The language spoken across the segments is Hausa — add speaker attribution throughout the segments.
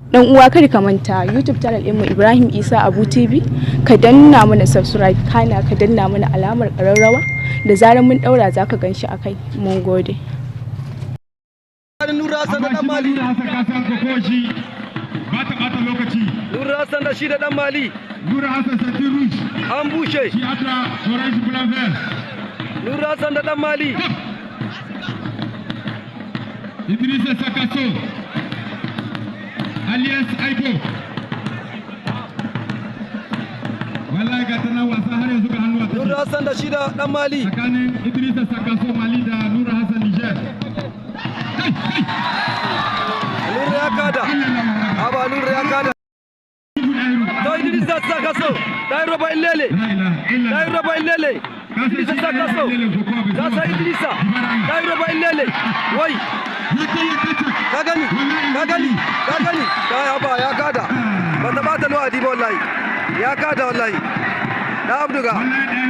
Speaker 1: Dan uwa kada ka manta YouTube channel ɗinmu Ibrahim Isa Abu TV, ka danna mana subscribe kana ka danna mana alamar ƙararrawa da zarar mun daura zaka ganshi akai. Mun gode.
Speaker 2: Nura Hassan da Dan Mali.
Speaker 3: Nura Hassan ka san kokoshi ba ta bata lokaci.
Speaker 2: Nura Hassan da shi da Dan Mali.
Speaker 3: Nura Hassan Sati Rouge.
Speaker 2: An bushe.
Speaker 3: Shi atra Orange Blanc Vert.
Speaker 2: Nura Hassan da Dan Mali.
Speaker 3: Idrissa Sakasso. Alias Aibo. Wallahi ga tana wasa har yanzu ga hannu a take.
Speaker 2: Nura Hassan da shi da Dan Mali.
Speaker 3: Tsakanin Idrissa Sakasso Mali da Nura Hassan Niger.
Speaker 2: Nura ya kada. Aba Nura ya kada. To Idrissa Sakasso. Dai roba illele. Dai roba illele. Idrissa Sakasso. Kasa Idrissa. Dai roba illele. Wai. Ka gani. Dai aba ya kada. Bata bata lo adi wallahi. Ya kada wallahi. Da Abduga.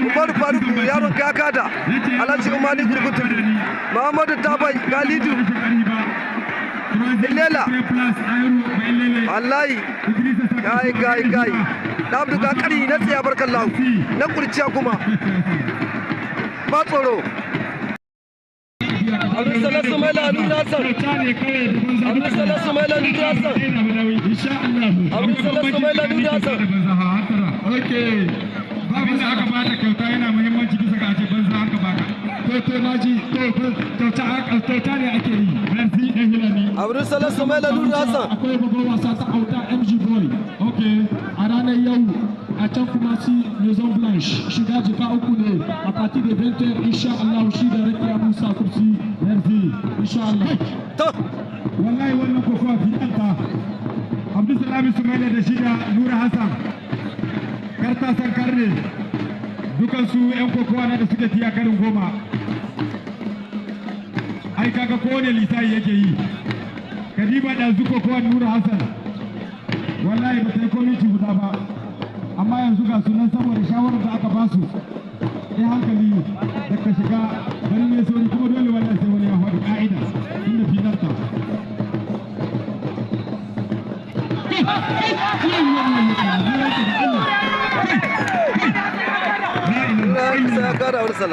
Speaker 2: Umar Faruk yaron ka kada. Alhaji Umani Gurgutu. Muhammadu Tabai Galidu. Illela. Wallahi. Kai. Da Abduga kari na tsaya barkallahu. Na kurciya kuma. Ba tsoro. Abdulsalam Sumaila Nura Hassan. Abdulsalam Sumaila Nura Hassan. Abdulsalam Sumaila Nura Hassan.
Speaker 3: Okay. Babin da aka bada kyauta yana muhimmanci bisa ga ake banza aka baka. To naji kyauta ne ake yi. Merci dan Hilani.
Speaker 2: Abdulsalam Sumaila Nura Hassan.
Speaker 3: Akwai babban wasa ta auta MG Boy. Okay. A ranar yau a can kuma si Maison Blanche shiga jika uku ne a partir de 20h insha Allah shi da Rakiya Musa Kursi. Merci insha Allah.
Speaker 2: To
Speaker 3: wallahi wannan kokowa fitanta. Abdulsalam Sumaila da shi da Nura Hassan. Karta san karne dukansu 'yan kokowa na da suke tiya karin goma. Ai kaga kowane lisayi yake yi. Kadiba da zu kokowa Nura Hassan wallahi ba ta yi komiti guda ba, amma yanzu ga sunan saboda shawarar da aka ba su ya hankali da ka shiga bari ne sauri kuma dole wannan sai wani ya faɗi ka'ida inda finarta.
Speaker 2: Nura Hassan ya kada wani sala.